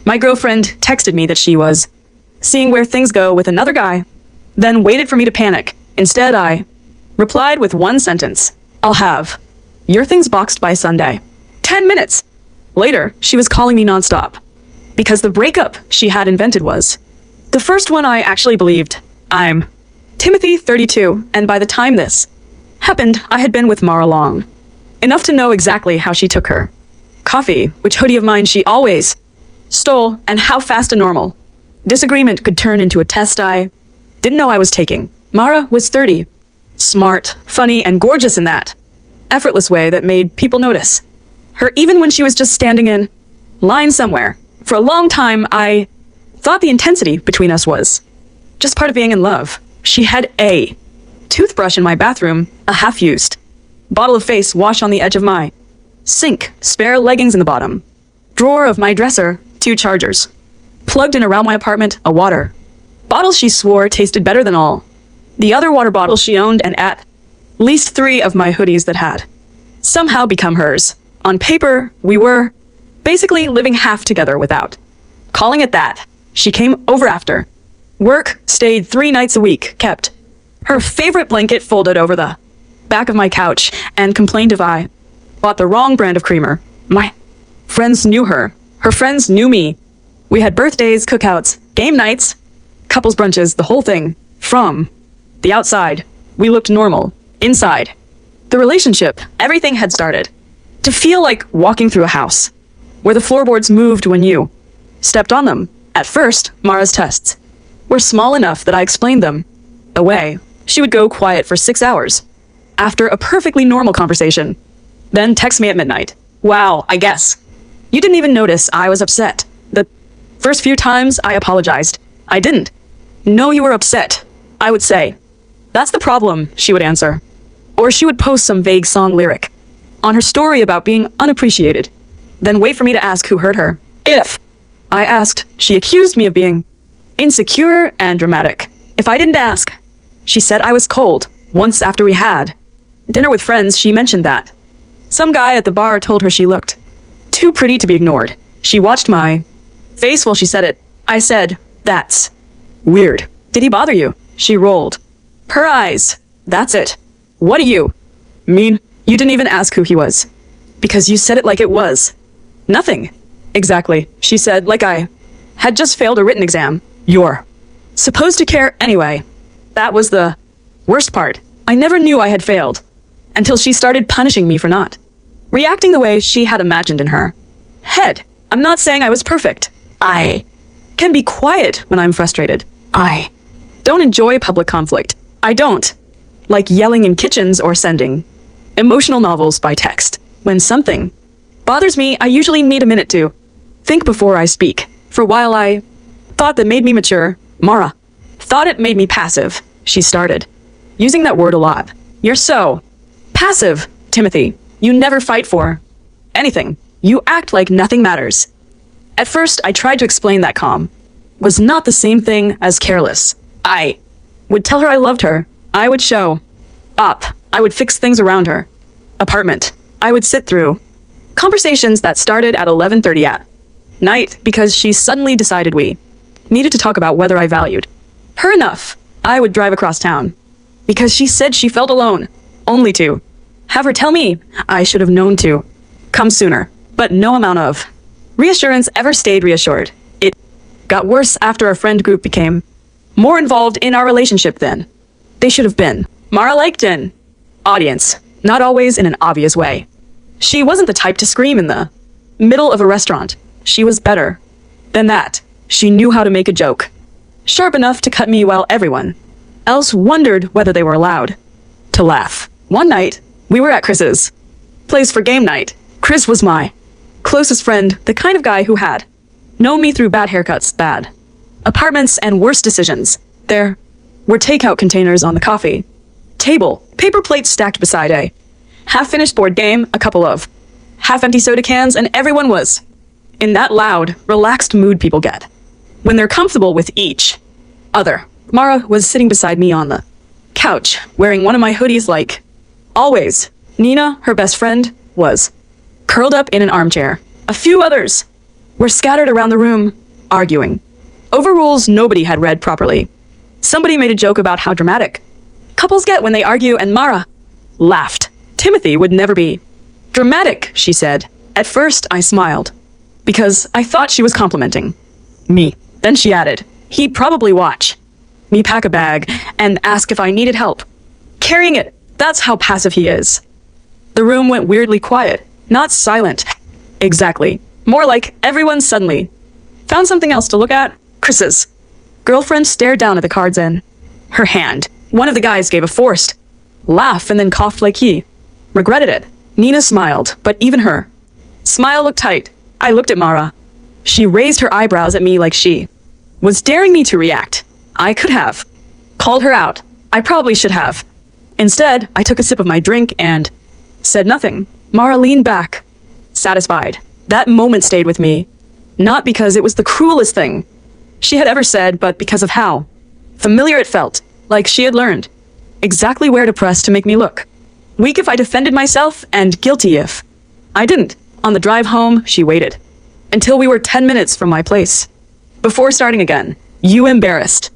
My girlfriend texted me that she was seeing where things go with another guy, then waited for me to panic. Instead, I replied with one sentence. I'll have your things boxed by Sunday. 10 minutes later, she was calling me nonstop because the breakup she had invented was the first one I actually believed. I'm Timothy, 32, and by the time this happened, I had been with Mara long enough to know exactly how she took her coffee, which hoodie of mine she always stole, and how fast a normal disagreement could turn into a test I didn't know I was taking. Mara was 30, smart, funny, and gorgeous in that effortless way that made people notice her even when she was just standing in line somewhere. For a long time, I thought the intensity between us was just part of being in love. She had a toothbrush in my bathroom, a half-used bottle of face wash on the edge of my sink, spare leggings in the bottom drawer of my dresser, 2 chargers plugged in around my apartment, a water bottle she swore tasted better than all the other water bottles she owned, and at least 3 of my hoodies that had somehow become hers. On paper, we were basically living half together without calling it that. She came over after work, stayed 3 nights a week, kept her favorite blanket folded over the back of my couch, and complained if I bought the wrong brand of creamer. My friends knew her. Her friends knew me. We had birthdays, cookouts, game nights, couples brunches, the whole thing. From the outside, we looked normal. Inside the relationship, everything had started to feel like walking through a house where the floorboards moved when you stepped on them. At first, Mara's tests were small enough that I explained them away. She would go quiet for 6 hours after a perfectly normal conversation, then text me at midnight. Wow, I guess you didn't even notice I was upset. The first few times I apologized. I didn't know you were upset, I would say. That's the problem, she would answer. Or she would post some vague song lyric on her story about being unappreciated, then wait for me to ask who hurt her. If I asked, she accused me of being insecure and dramatic. If I didn't ask, she said I was cold. Once after we had dinner with friends, she mentioned that some guy at the bar told her she looked too pretty to be ignored. She watched my face while she said it. I said, that's weird. Did he bother you? She rolled her eyes. That's it. What do you mean? You didn't even ask who he was, because you said it like it was nothing. Exactly, she said, like I had just failed a written exam. You're supposed to care anyway. That was the worst part. I never knew I had failed until she started punishing me for not reacting the way she had imagined in her head. I'm not saying I was perfect. I can be quiet when I'm frustrated. I don't enjoy public conflict. I don't like yelling in kitchens or sending emotional novels by text. When something bothers me, I usually need a minute to think before I speak. For a while, I thought that made me mature. Mara thought it made me passive. She started using that word a lot. You're so passive, Timothy. You never fight for anything. You act like nothing matters. At first, I tried to explain that calm was not the same thing as careless. I would tell her I loved her. I would show up. I would fix things around her apartment. I would sit through conversations that started at 11:30 at night because she suddenly decided we needed to talk about whether I valued her enough. I would drive across town because she said she felt alone, only to have her tell me I should have known to come sooner. But no amount of reassurance ever stayed reassured. It got worse after our friend group became more involved in our relationship than they should have been. Mara liked an audience, not always in an obvious way. She wasn't the type to scream in the middle of a restaurant. She was better than that. She knew how to make a joke sharp enough to cut me while everyone else wondered whether they were allowed to laugh. One night, we were at Chris's place for game night. Chris was my closest friend, the kind of guy who had known me through bad haircuts, bad apartments, and worse decisions. There were takeout containers on the coffee table, paper plates stacked beside a half-finished board game, a couple of half-empty soda cans, and everyone was in that loud, relaxed mood people get when they're comfortable with each other. Mara was sitting beside me on the couch, wearing one of my hoodies like always. Nina, her best friend, was curled up in an armchair. A few others were scattered around the room, arguing. Over rules nobody had read properly. Somebody made a joke about how dramatic couples get when they argue, and Mara laughed. Timothy would never be dramatic, she said. At first, I smiled, because I thought she was complimenting me. Then she added, he'd probably watch me pack a bag and ask if I needed help carrying it. That's how passive he is. The room went weirdly quiet, not silent. Exactly. More like everyone suddenly found something else to look at. Chris's girlfriend stared down at the cards in her hand. One of the guys gave a forced laugh and then coughed like he regretted it. Nina smiled, but even her smile looked tight. I looked at Mara. She raised her eyebrows at me like she was daring me to react. I could have called her out. I probably should have. Instead, I took a sip of my drink and said nothing. Mara leaned back, satisfied. That moment stayed with me, not because it was the cruelest thing she had ever said, but because of how familiar it felt, like she had learned exactly where to press to make me look weak if I defended myself and guilty if I didn't. On the drive home, she waited until we were 10 minutes from my place before starting again. You embarrassed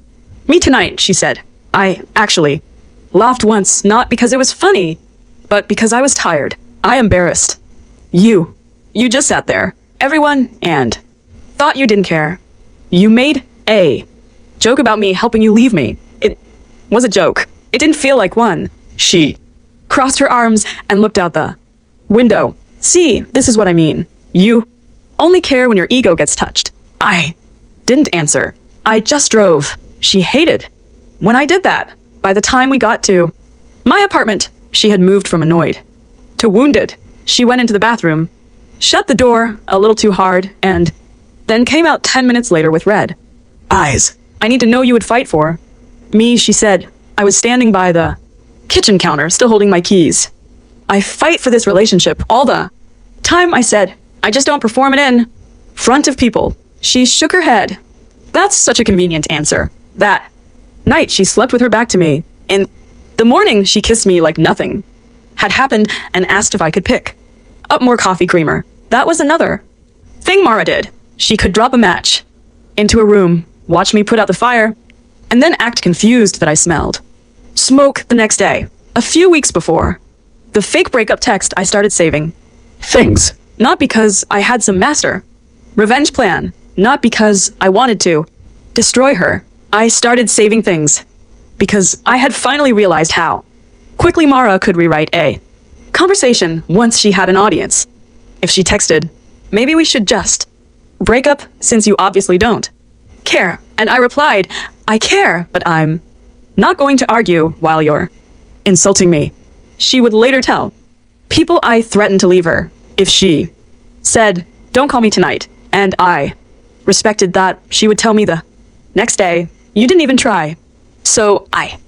me tonight, she said. I actually laughed once, not because it was funny, but because I was tired. I embarrassed you. You just sat there, everyone, and thought you didn't care. You made a joke about me helping you leave me. It was a joke. It didn't feel like one. She crossed her arms and looked out the window. See, this is what I mean. You only care when your ego gets touched. I didn't answer. I just drove. She hated when I did that. By the time we got to my apartment, she had moved from annoyed to wounded. She went into the bathroom, shut the door a little too hard, and then came out 10 minutes later with red eyes. I need to know you would fight for me, she said. I was standing by the kitchen counter, still holding my keys. I fight for this relationship all the time, I said. I just don't perform it in front of people. She shook her head. That's such a convenient answer. That night, she slept with her back to me. In the morning, she kissed me like nothing had happened and asked if I could pick up more coffee creamer. That was another thing Mara did. She could drop a match into a room, watch me put out the fire, and then act confused that I smelled smoke the next day. A few weeks before the fake breakup text, I started saving things. Not because I had some master revenge plan, not because I wanted to destroy her. I started saving things because I had finally realized how quickly Mara could rewrite a conversation once she had an audience. If she texted, maybe we should just break up since you obviously don't care. And I replied, I care, but I'm not going to argue while you're insulting me. She would later tell people I threatened to leave her if she said, don't call me tonight. And I respected that. She would tell me the next day, you didn't even try. So I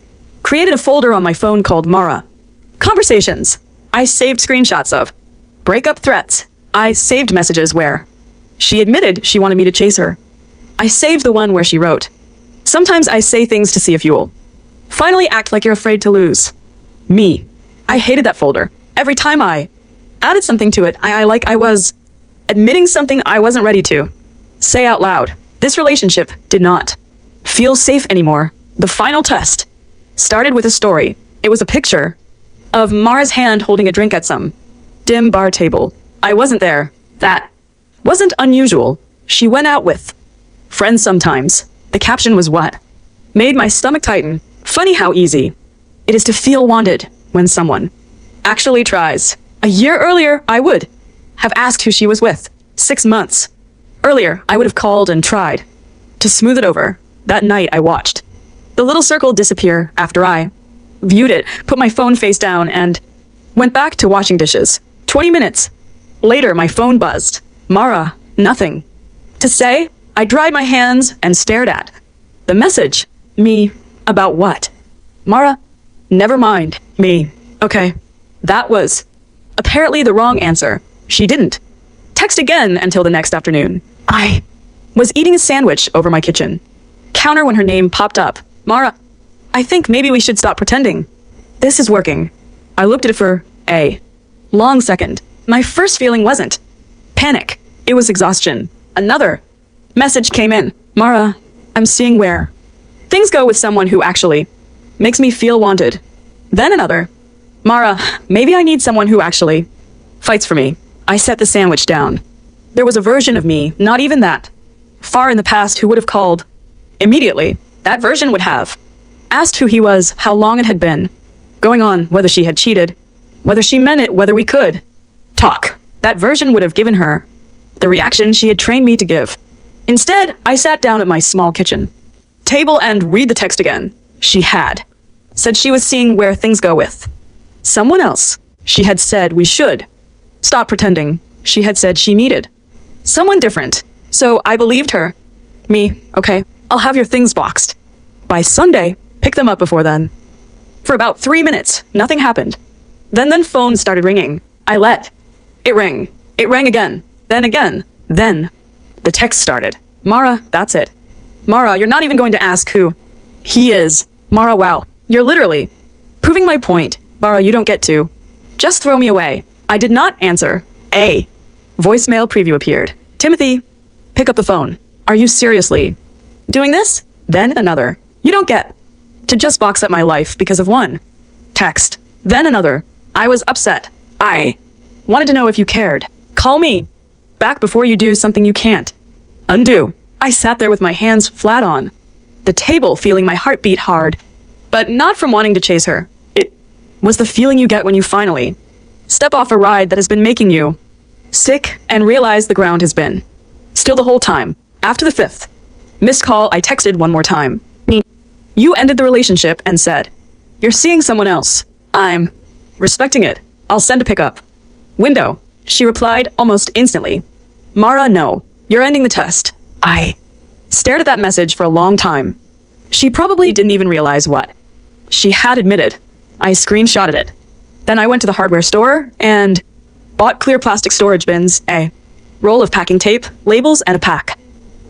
created a folder on my phone called Mara Conversations. I saved screenshots of breakup threats. I saved messages where she admitted she wanted me to chase her. I saved the one where she wrote, sometimes I say things to see if you'll finally act like you're afraid to lose me. I hated that folder. Every time I added something to it, I was admitting something I wasn't ready to say out loud. This relationship did not feel safe anymore. The final test started with a story. It was a picture of Mara's hand holding a drink at some dim bar table. I wasn't there. That wasn't unusual. She went out with friends sometimes. The caption was what made my stomach tighten. Funny how easy it is to feel wanted when someone actually tries. A year earlier, I would have asked who she was with. 6 months earlier, I would have called and tried to smooth it over. That night, I watched the little circle disappear after I viewed it, put my phone face down, and went back to washing dishes. 20 minutes later, my phone buzzed. Mara, nothing to say. I dried my hands and stared at the message. Me, about what? Mara, never mind. Me, okay. That was apparently the wrong answer. She didn't text again until the next afternoon. I was eating a sandwich over my kitchen counter when her name popped up. Mara, I think maybe we should stop pretending this is working. I looked at it for a long second. My first feeling wasn't panic. It was exhaustion. Another message came in. Mara, I'm seeing where things go with someone who actually makes me feel wanted. Then another. Mara, maybe I need someone who actually fights for me. I set the sandwich down. There was a version of me, not even that, far in the past, who would have called. Immediately, that version would have asked who he was, how long it had been going on, whether she had cheated, whether she meant it, whether we could talk. That version would have given her the reaction she had trained me to give. Instead, I sat down at my small kitchen table and read the text again. She had said she was seeing where things go with someone else. She had said we should stop pretending. She had said she needed someone different. So I believed her. Me, okay, I'll have your things boxed by Sunday. Pick them up before then. For about 3 minutes, nothing happened. Then phone started ringing. I let it ring. It rang again. Then again. Then the text started. Mara, that's it. Mara, you're not even going to ask who he is. Mara, wow. You're literally proving my point. Mara, you don't get to just throw me away. I did not answer. A voicemail preview appeared. Timothy, pick up the phone. Are you seriously doing this? Then another. You don't get to just box up my life because of one text. Then another. I was upset. I wanted to know if you cared. Call me back before you do something you can't undo. I sat there with my hands flat on the table, feeling my heart beat hard, but not from wanting to chase her. It was the feeling you get when you finally step off a ride that has been making you sick and realize the ground has been still the whole time. After the 5th missed call, I texted one more time. You ended the relationship and said, you're seeing someone else. I'm respecting it. I'll send a pickup window. She replied almost instantly. Mara, no, you're ending the test. I stared at that message for a long time. She probably didn't even realize what she had admitted. I screenshotted it. Then I went to the hardware store and bought clear plastic storage bins, a roll of packing tape, labels, and a pack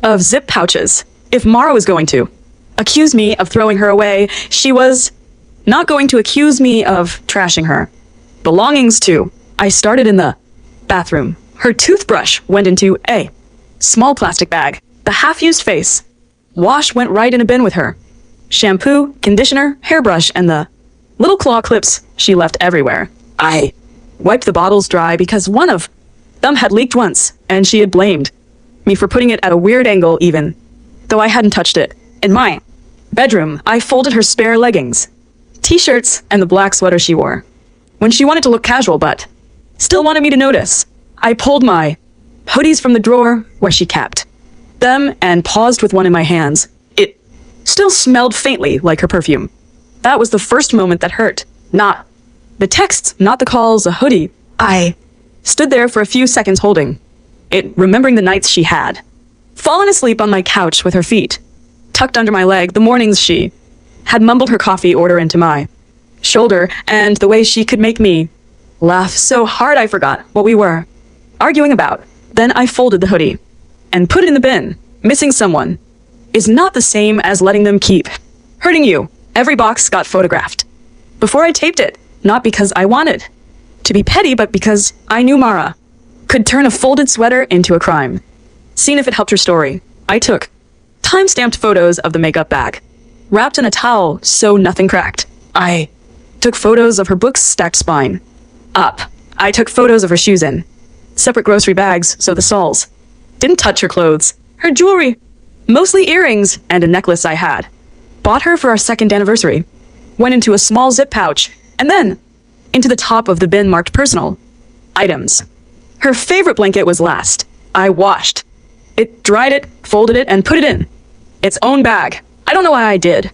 of zip pouches. If Mara was going to accuse me of throwing her away, she was not going to accuse me of trashing her belongings too. I started in the bathroom. Her toothbrush went into a small plastic bag. The half-used face wash went right in a bin with her shampoo, conditioner, hairbrush, and the little claw clips she left everywhere. I wiped the bottles dry because one of them had leaked once, and she had blamed me for putting it at a weird angle even though I hadn't touched it. In my bedroom, I folded her spare leggings, t-shirts, and the black sweater she wore when she wanted to look casual but still wanted me to notice. I pulled my hoodies from the drawer where she kept them and paused with one in my hands. It still smelled faintly like her perfume. That was the first moment that hurt. Not the texts, not the calls, a hoodie. I stood there for a few seconds holding it, remembering the nights she had fallen asleep on my couch with her feet tucked under my leg, the mornings she had mumbled her coffee order into my shoulder, and the way she could make me laugh so hard I forgot what we were arguing about. Then I folded the hoodie and put it in the bin. Missing someone is not the same as letting them keep hurting you. Every box got photographed before I taped it, not because I wanted to be petty, but because I knew Mara could turn a folded sweater into a crime scene if it helped her story. I took time-stamped photos of the makeup bag, wrapped in a towel so nothing cracked. I took photos of her books stacked spine up. I took photos of her shoes in separate grocery bags so the soles didn't touch her clothes. Her jewelry, mostly earrings and a necklace I had bought her for our 2nd anniversary, went into a small zip pouch and then into the top of the bin marked personal items. Her favorite blanket was last. I washed it, dried it, folded it, and put it in its own bag. I don't know why I did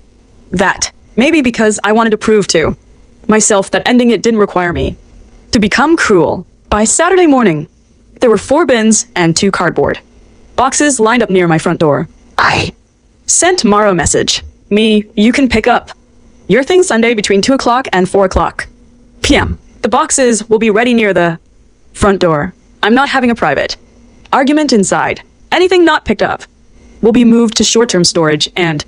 that. Maybe because I wanted to prove to myself that ending it didn't require me to become cruel. By Saturday morning, there were 4 bins and 2 cardboard boxes lined up near my front door. I sent Mara a message. Me, you can pick up your things Sunday between 2 o'clock and 4 o'clock p.m. The boxes will be ready near the front door. I'm not having a private argument inside. Anything not picked up will be moved to short-term storage, and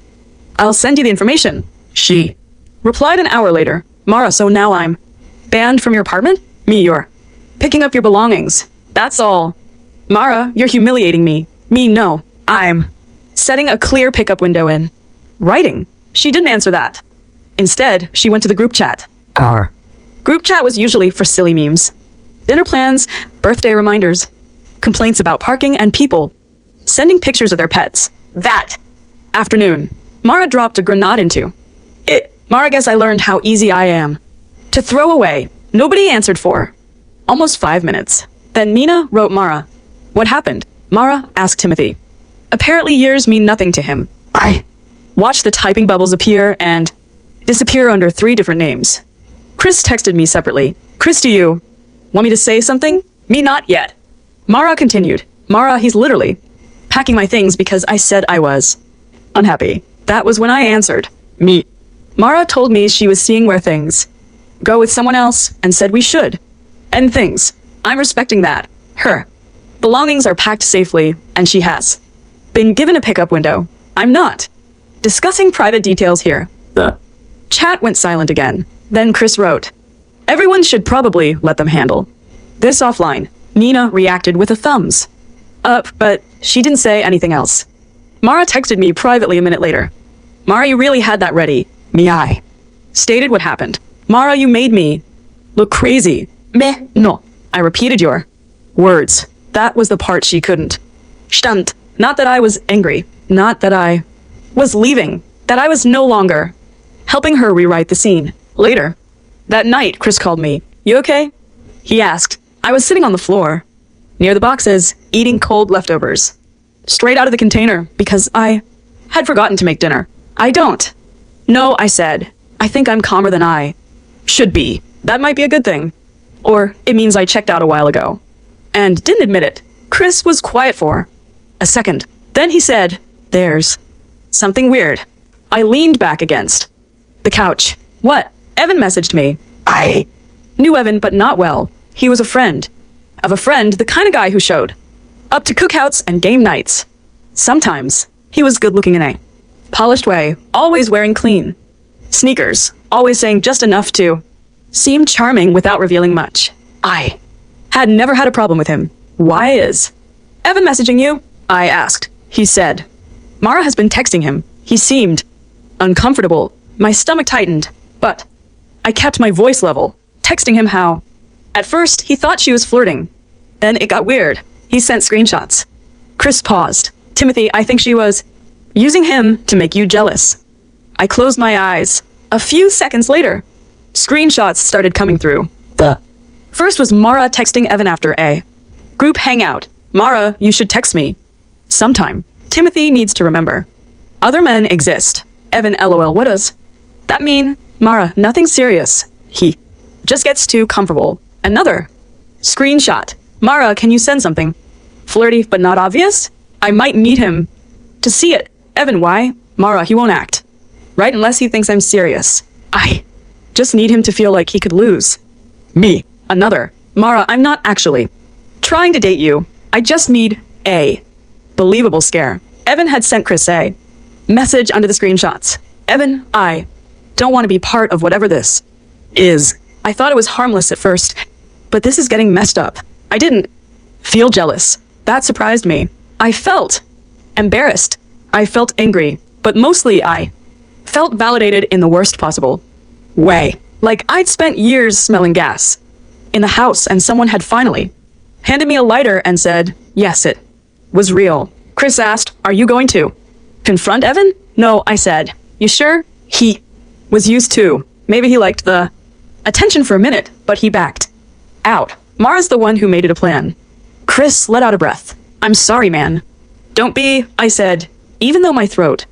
I'll send you the information. She replied an hour later. Mara, so now I'm banned from your apartment? Me, you're picking up your belongings. That's all. Mara, you're humiliating me. Me, no. I'm setting a clear pickup window in. Writing. She didn't answer that. Instead, she went to the group chat. Our Group chat was usually for silly memes. Dinner plans, birthday reminders, complaints about parking and people, sending pictures of their pets. That afternoon, Mara dropped a grenade into it. Mara guess I learned how easy I am to throw away. Nobody answered for almost 5 minutes. Then Nina wrote Mara. What happened? Mara asked Timothy. Apparently years mean nothing to him. I Watch the typing bubbles appear and disappear under 3 different names. Chris texted me separately. Chris, do you want me to say something? Me, not yet. Mara continued. Mara, he's literally packing my things because I said I was unhappy. That was when I answered. Me. Mara told me she was seeing where things go with someone else and said we should end things. I'm respecting that. Her belongings are packed safely and she has been given a pickup window. I'm not discussing private details here. the Chat went silent again. Then Chris wrote, everyone should probably let them handle this offline. Nina reacted with a thumbs up, but she didn't say anything else. Mara texted me privately a minute later. Mara, you really had that ready. me I Stated what happened. Mara, you made me look crazy. Meh, no. I repeated your words. That was the part she couldn't. Stand. Not that I was angry. Not that I was leaving. That I was no longer helping her rewrite the scene. Later. That night, Chris called me. You okay? He asked. I was sitting on the floor, near the boxes, eating cold leftovers. Straight out of the container, because I had forgotten to make dinner. I don't. No, I said. I think I'm calmer than I should be. That might be a good thing. Or it means I checked out a while ago. And didn't admit it. Chris was quiet for a second. Then he said, there's something weird. I leaned back against the couch. What? Evan messaged me. I Knew Evan, but not well. He was a friend of a friend, the kind of guy who showed up to cookouts and game nights. Sometimes he was good looking in a polished way, always wearing clean sneakers, always saying just enough to seem charming without revealing much. I had never had a problem with him. Why is Evan messaging you? I asked. He said, Mara has been texting him. He seemed uncomfortable. My stomach tightened, but I kept my voice level, texting him how at first he thought she was flirting. Then it got weird. He sent screenshots. Chris paused. Timothy, I think she was using him to make you jealous. I closed my eyes. A few seconds later, screenshots started coming through. the First was Mara texting Evan after a group hangout. Mara, you should text me sometime. Timothy needs to remember. Other men exist. Evan, lol, what does that mean? Mara, nothing serious. He just gets too comfortable. Another screenshot. Mara, can you send something flirty but not obvious? I might need him to see it. Evan, why? Mara, he won't act right unless he thinks I'm serious. I just need him to feel like he could lose. me Another. Mara, I'm not actually trying to date you. I just need a believable scare. Evan had sent Chris a message under the screenshots. Evan, I don't want to be part of whatever this is. I thought it was harmless at first, but this is getting messed up. I didn't feel jealous. That surprised me. I felt embarrassed. I felt angry, but mostly I felt validated in the worst possible way. Like I'd spent years smelling gas in the house and someone had finally handed me a lighter and said, yes, it was real. Chris asked, are you going to confront Evan? No, I said. You sure? He was used to. Maybe he liked the attention for a minute, but he backed out. Mara's the one who made it a plan. Chris let out a breath. I'm sorry, man. Don't be, I said, even though my throat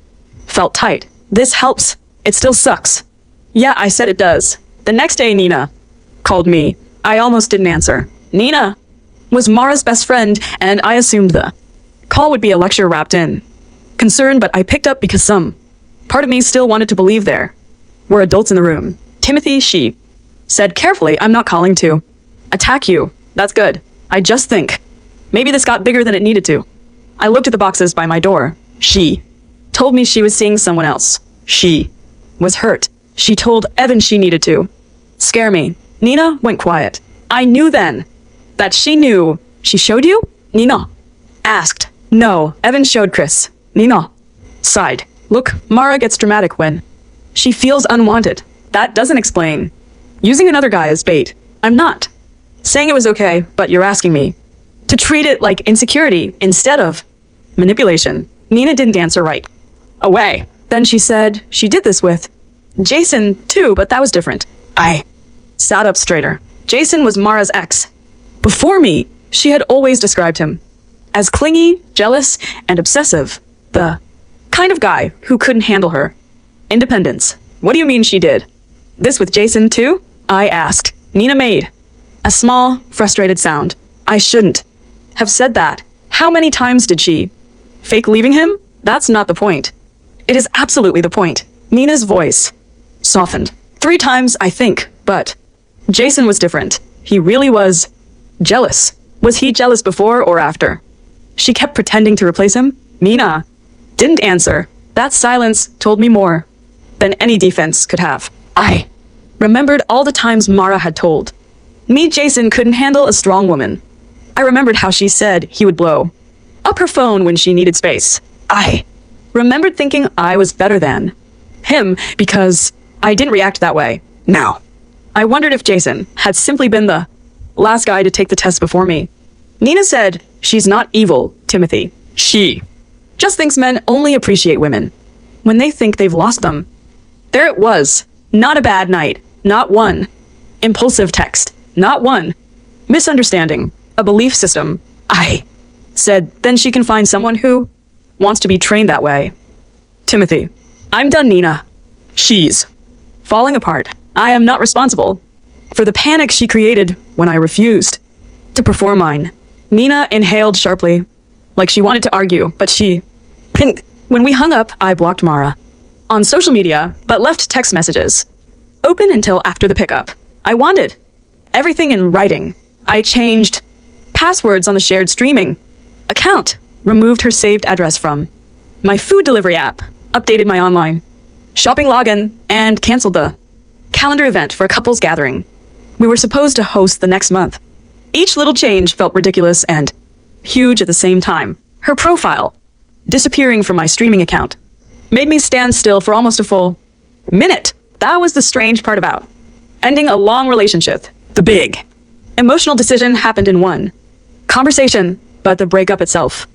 felt tight. This helps. It still sucks. Yeah, I said it does. The next day, Nina called me. I almost didn't answer. Nina was Mara's best friend, and I assumed the call would be a lecture wrapped in concern, but I picked up because some part of me still wanted to believe there were adults in the room. Timothy, she said carefully, I'm not calling to attack you. That's good. I just think maybe this got bigger than it needed to. I looked at the boxes by my door. She told me she was seeing someone else. She was hurt. She told Evan she needed to scare me. Nina went quiet. I knew then that she knew. She showed you? Nina asked. No, Evan showed Chris. Nina sighed. Look, Mara gets dramatic when she feels unwanted. That doesn't explain using another guy as bait. I'm not saying it was okay, but you're asking me to treat it like insecurity instead of manipulation. Nina didn't answer right away. Then she said she did this with Jason too, but that was different. I sat up straighter. Jason was Mara's ex. Before me, she had always described him as clingy, jealous, and obsessive. The kind of guy who couldn't handle her independence. What do you mean she did this with Jason too? I asked. Nina made a small, frustrated sound. I shouldn't have said that. How many times did she fake leaving him? That's not the point. It is absolutely the point. Nina's voice softened. 3 times, I think, but Jason was different. He really was jealous. Was he jealous before or after she kept pretending to replace him? Nina didn't answer. That silence told me more than any defense could have. I remembered all the times Mara had told me Jason couldn't handle a strong woman. I remembered how she said he would blow up her phone when she needed space. I remembered thinking I was better than him because I didn't react that way. Now, I wondered if Jason had simply been the last guy to take the test before me. Nina said she's not evil, Timothy. She just thinks men only appreciate women when they think they've lost them. There it was. Not a bad night. Not one impulsive text. Not one misunderstanding. A belief system. I said, then she can find someone who wants to be trained that way. Timothy, I'm done, Nina. She's falling apart. I am not responsible for the panic she created when I refused to perform mine. Nina inhaled sharply, like she wanted to argue, but she didn't. When we hung up, I blocked Mara on social media, but left text messages open until after the pickup. I wanted everything in writing. I changed passwords on the shared streaming account, removed her saved address from my food delivery app, updated my online shopping login, and canceled the calendar event for a couples gathering we were supposed to host the next month. Each little change felt ridiculous and huge at the same time. Her profile disappearing from my streaming account made me stand still for almost a full minute. That was the strange part about ending a long relationship. The big emotional decision happened in one conversation, but the breakup itself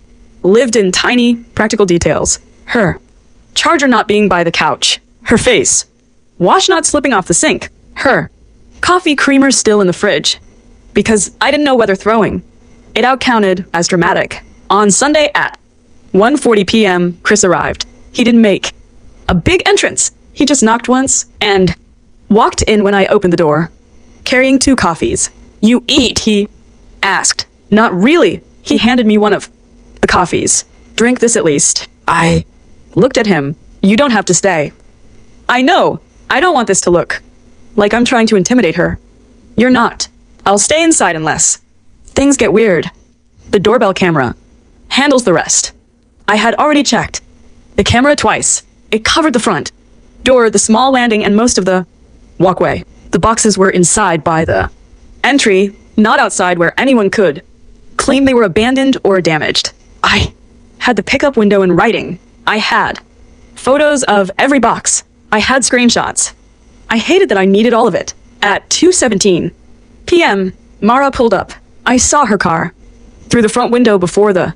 lived in tiny, practical details. Her charger not being by the couch. Her face wash not slipping off the sink. Her coffee creamer still in the fridge because I didn't know whether throwing it out counted as dramatic. On Sunday at 1:40 p.m., Chris arrived. He didn't make a big entrance. He just knocked once and walked in when I opened the door, carrying 2 coffees. You eat? He asked. Not really. He handed me one of the coffees. Drink this at least. I looked at him. You don't have to stay. I know. I don't want this to look like I'm trying to intimidate her. You're not. I'll stay inside unless things get weird. The doorbell camera handles the rest. I had already checked the camera twice. It covered the front door, the small landing, and most of the walkway. The boxes were inside by the entry, not outside where anyone could claim they were abandoned or damaged. I had the pickup window in writing. I had photos of every box. I had screenshots. I hated that I needed all of it. At 2:17 p.m., Mara pulled up. I saw her car through the front window before the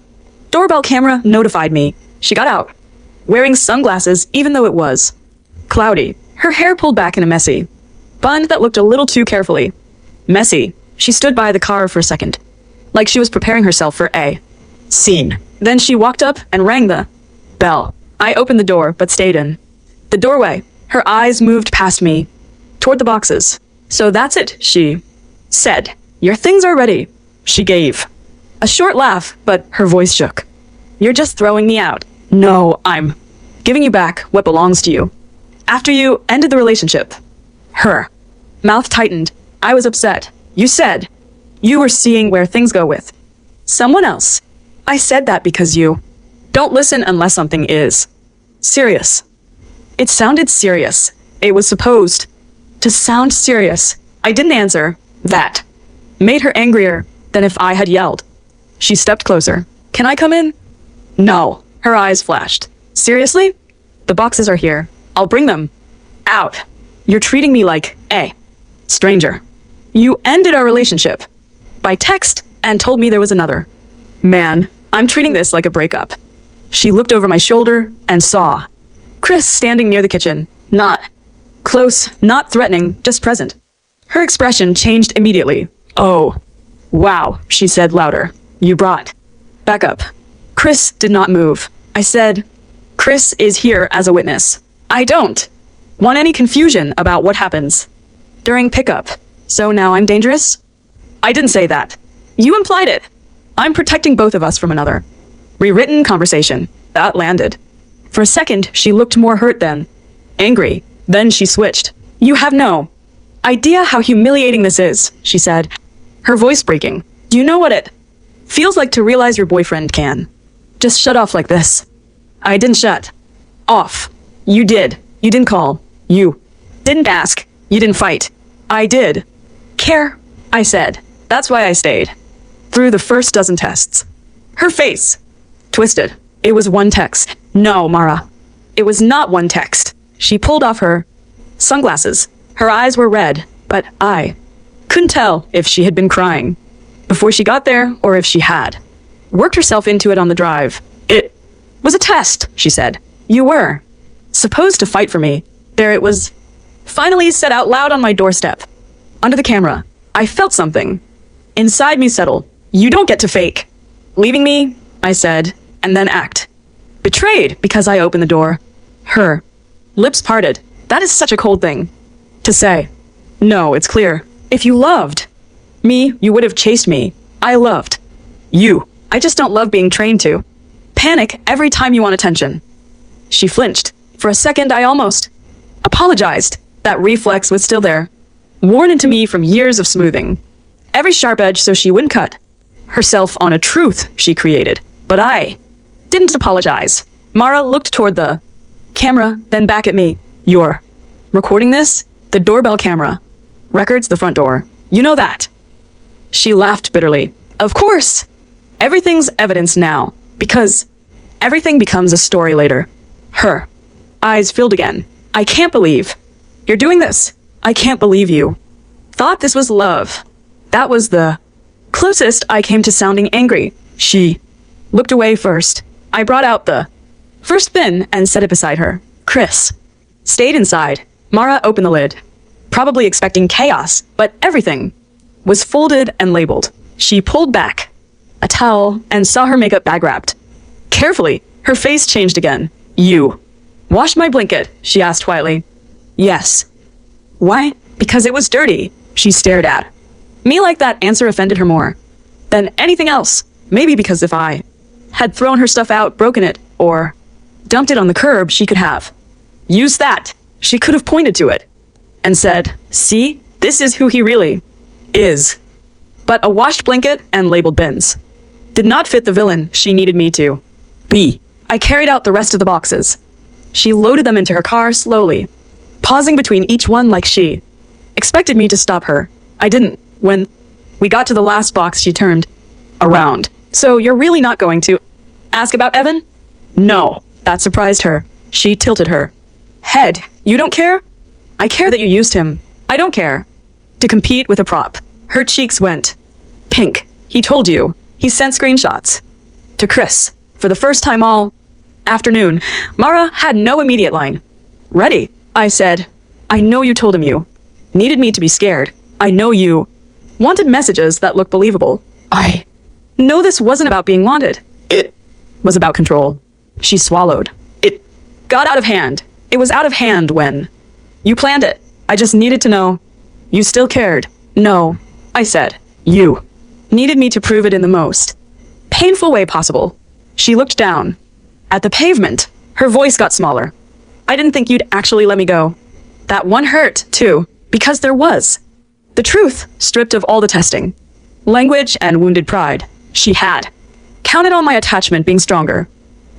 doorbell camera notified me. She got out, wearing sunglasses even though it was cloudy. Her hair pulled back in a messy bun that looked a little too carefully messy. She stood by the car for a second, like she was preparing herself for a scene. Then she walked up and rang the bell. I opened the door, but stayed in the doorway. Her eyes moved past me, toward the boxes. So that's it, she said. Your things are ready. She gave a short laugh, but her voice shook. You're just throwing me out. No, I'm giving you back what belongs to you. After you ended the relationship. Her mouth tightened. I was upset. You said you were seeing where things go with someone else. I said that because you don't listen unless something is serious. It sounded serious. It was supposed to sound serious. I didn't answer. That made her angrier than if I had yelled. She stepped closer. Can I come in? No. Her eyes flashed. Seriously? The boxes are here. I'll bring them. Out. You're treating me like a stranger. You ended our relationship by text and told me there was another. Man, I'm treating this like a breakup. She looked over my shoulder and saw Chris standing near the kitchen. Not close, not threatening, just present. Her expression changed immediately. Oh, wow, she said louder. You brought backup. Chris did not move. I said, Chris is here as a witness. I don't want any confusion about what happens during pickup. So now I'm dangerous? I didn't say that. You implied it. I'm protecting both of us from another rewritten conversation. That landed. For a second, she looked more hurt than angry. Then she switched. You have no idea how humiliating this is, she said, her voice breaking. Do you know what it feels like to realize your boyfriend can just shut off like this? I didn't shut off. You did. You didn't call. You didn't ask. You didn't fight. I did care, I said. That's why I stayed through the first dozen tests. Her face twisted. It was one text. No, Mara. It was not one text. She pulled off her sunglasses. Her eyes were red, but I couldn't tell if she had been crying before she got there or if she had worked herself into it on the drive. It was a test, she said. You were supposed to fight for me. There it was, finally said out loud on my doorstep. Under the camera, I felt something inside me settle. You don't get to fake leaving me, I said, and then act betrayed because I opened the door. Her lips parted. That is such a cold thing to say. No, it's clear. If you loved me, you would have chased me. I loved you. I just don't love being trained to panic every time you want attention. She flinched. For a second, I almost apologized. That reflex was still there, worn into me from years of smoothing every sharp edge so she wouldn't cut herself on a truth she created. But I didn't apologize. Mara looked toward the camera, then back at me. You're recording this? The doorbell camera records the front door. You know that. She laughed bitterly. Of course. Everything's evidence now, because everything becomes a story later. Her eyes filled again. I can't believe you're doing this. I can't believe you thought this was love. That was the closest I came to sounding angry. She looked away first. I brought out the first bin and set it beside her. Chris stayed inside. Mara opened the lid, probably expecting chaos, but everything was folded and labeled. She pulled back a towel and saw her makeup bag wrapped carefully. Her face changed again. You washed my blanket? She asked quietly. Yes. Why? Because it was dirty. She stared at me like that answer offended her more than anything else. Maybe because if I had thrown her stuff out, broken it, or dumped it on the curb, she could have used that. She could have pointed to it and said, see, this is who he really is. But a washed blanket and labeled bins did not fit the villain she needed me to be. I carried out the rest of the boxes. She loaded them into her car slowly, pausing between each one like she expected me to stop her. I didn't. When we got to the last box, she turned around. So you're really not going to ask about Evan? No. That surprised her. She tilted her head. You don't care? I care that you used him. I don't care to compete with a prop. Her cheeks went pink. He told you. He sent screenshots to Chris. For the first time all afternoon, Mara had no immediate line ready. I said, I know you told him you needed me to be scared. I know you wanted messages that looked believable. I know this wasn't about being wanted. It was about control. She swallowed. It got out of hand. It was out of hand when you planned it. I just needed to know you still cared. No, I said. You needed me to prove it in the most painful way possible. She looked down at the pavement. Her voice got smaller. I didn't think you'd actually let me go. That one hurt, too, because there was the truth stripped of all the testing, language, and wounded pride. She had counted on my attachment being stronger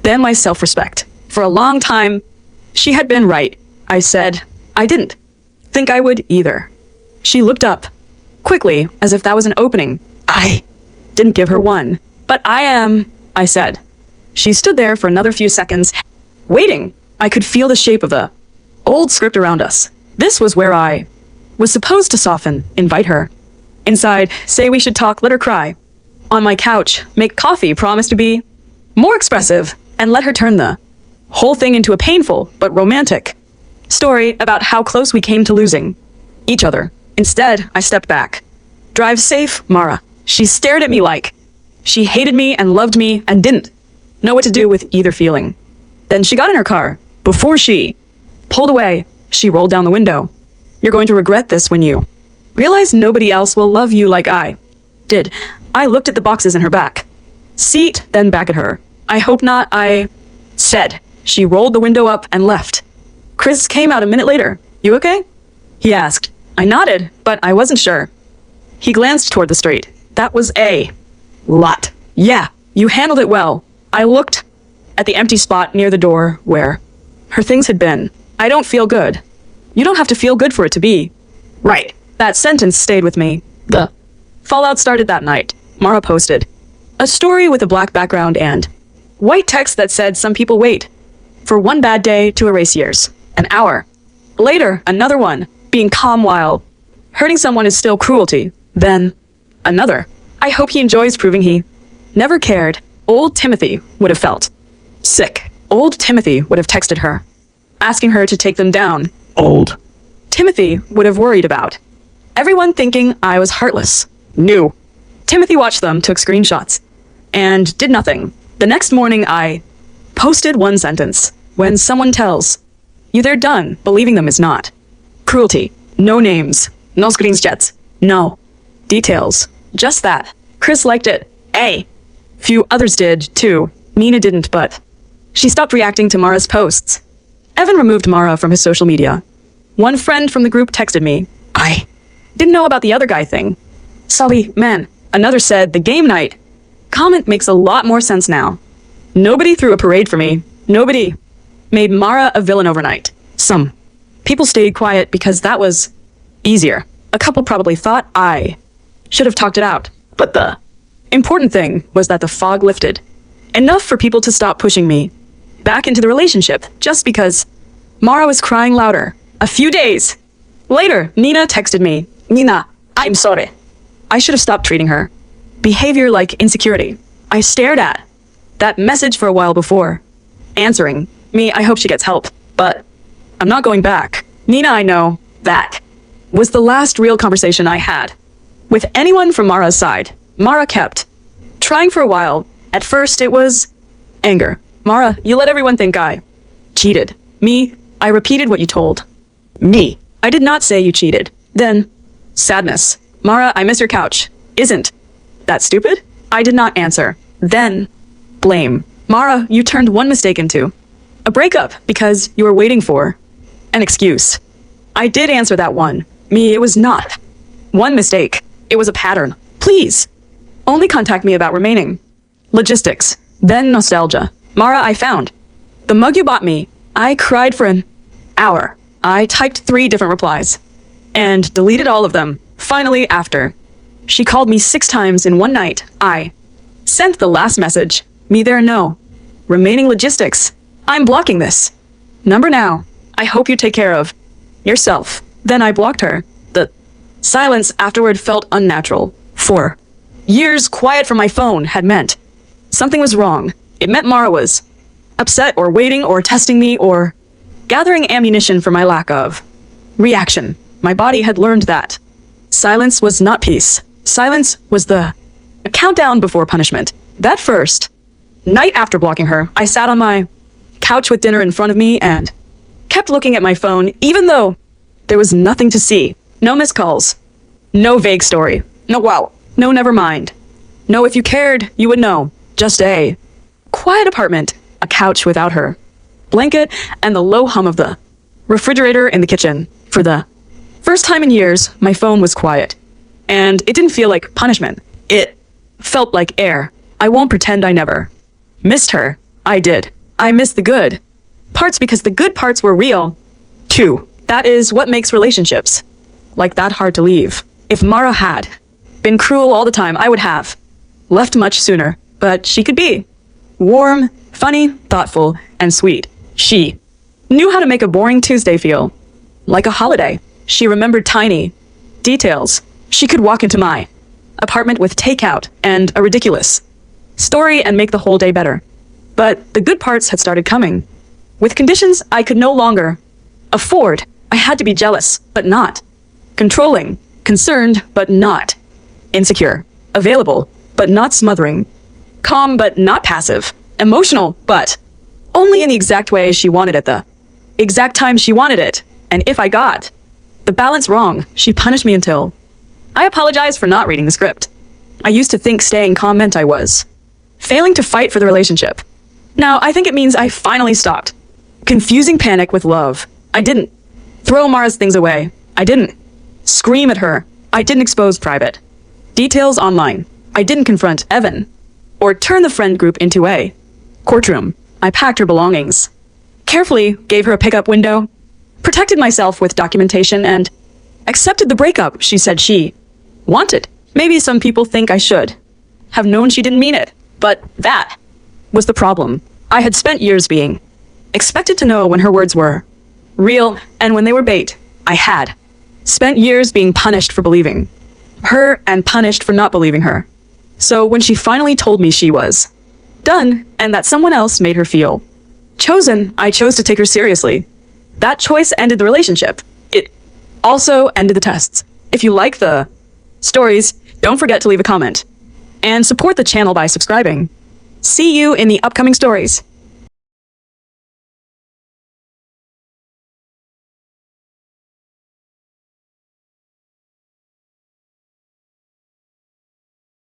than my self-respect. For a long time, she had been right. I said, I didn't think I would either. She looked up quickly, as if that was an opening. I didn't give her one. But I am, I said. She stood there for another few seconds, waiting. I could feel the shape of the old script around us. This was where I was supposed to soften, invite her. Inside, say we should talk, let her cry. On my couch, make coffee, promise to be more expressive, and let her turn the whole thing into a painful but romantic story about how close we came to losing each other. Instead, I stepped back. Drive safe, Mara. She stared at me like she hated me and loved me and didn't know what to do with either feeling. Then she got in her car. Before she pulled away, she rolled down the window. You're going to regret this when you realize nobody else will love you like I did. I looked at the boxes in her back seat, then back at her. I hope not, I said. She rolled the window up and left. Chris came out a minute later. You okay? He asked. I nodded, but I wasn't sure. He glanced toward the street. That was a lot. Yeah, you handled it well. I looked at the empty spot near the door where her things had been. I don't feel good. You don't have to feel good for it to be right. That sentence stayed with me. The fallout started that night. Mara posted a story with a black background and white text that said some people wait for one bad day to erase years. An hour later, another one. Being calm while hurting someone is still cruelty. Then another. I hope he enjoys proving he never cared. Old Timothy would have felt sick. Old Timothy would have texted her, asking her to take them down. Old Timothy would have worried about everyone thinking I was heartless. Knew. Timothy watched them, took screenshots, and did nothing. The next morning, I posted one sentence. When someone tells you they're done, believing them is not cruelty. No names. No screenshots. No details. Just that. Chris liked it. Few others did, too. Nina didn't, but she stopped reacting to Mara's posts. Evan removed Mara from his social media. One friend from the group texted me. I didn't know about the other guy thing. Sorry, man. Another said, the game night comment makes a lot more sense now. Nobody threw a parade for me. Nobody made Mara a villain overnight. Some people stayed quiet because that was easier. A couple probably thought I should have talked it out. But the important thing was that the fog lifted. Enough for people to stop pushing me back into the relationship just because Mara was crying louder. A few days later, Nina texted me. Nina, I'm sorry. I should have stopped treating her behavior like insecurity. I stared at that message for a while before answering. Me, I hope she gets help, but I'm not going back. Nina, I know that was the last real conversation I had with anyone from Mara's side. Mara kept trying for a while. At first, it was anger. Mara, you let everyone think I cheated. Me, I repeated what you told me. I did not say you cheated. Then, sadness. Mara, I miss your couch. Isn't that stupid? I did not answer. Then, blame. Mara, you turned one mistake into a breakup because you were waiting for an excuse. I did answer that one. Me, it was not one mistake. It was a pattern. Please, only contact me about remaining logistics. Then nostalgia. Mara, I found the mug you bought me. I cried for an hour. I typed 3 different replies and deleted all of them. Finally, after she called me 6 times in one night, I sent the last message. Me, there, no remaining logistics. I'm blocking this number now. I hope you take care of yourself. Then I blocked her. The silence afterward felt unnatural. For years, quiet from my phone had meant something was wrong. It meant Mara was upset or waiting or testing me or gathering ammunition for my lack of reaction. My body had learned that silence was not peace. Silence was a countdown before punishment. That first night after blocking her, I sat on my couch with dinner in front of me and kept looking at my phone, even though there was nothing to see. No missed calls. No vague story. No wow. No never mind. No, if you cared, you would know. Just a quiet apartment, a couch without her blanket, and the low hum of the refrigerator in the kitchen. For the first time in years, my phone was quiet. And it didn't feel like punishment. It felt like air. I won't pretend I never missed her. I did. I missed the good parts because the good parts were real, too. That is what makes relationships like that hard to leave. If Mara had been cruel all the time, I would have left much sooner. But she could be warm, Funny, thoughtful, and sweet. She knew how to make a boring Tuesday feel like a holiday. She remembered tiny details. She could walk into my apartment with takeout and a ridiculous story and make the whole day better. But the good parts had started coming. With conditions I could no longer afford, I had to be jealous, but not controlling, concerned, but not insecure, available, but not smothering, calm, but not passive, emotional, but only in the exact way she wanted it, the exact time she wanted it. And if I got the balance wrong, she punished me until I apologized for not reading the script. I used to think staying calm meant I was failing to fight for the relationship. Now, I think it means I finally stopped confusing panic with love. I didn't throw Mara's things away. I didn't scream at her. I didn't expose private details online. I didn't confront Evan or turn the friend group into a courtroom. I packed her belongings, carefully gave her a pickup window, protected myself with documentation, and accepted the breakup she said she wanted. Maybe some people think I should have known she didn't mean it, but that was the problem. I had spent years being expected to know when her words were real and when they were bait. I had spent years being punished for believing her and punished for not believing her. So when she finally told me she was done and that someone else made her feel chosen, I chose to take her seriously. That choice ended the relationship. It also ended the tests. If you like the stories, don't forget to leave a comment and support the channel by subscribing. See you in the upcoming stories.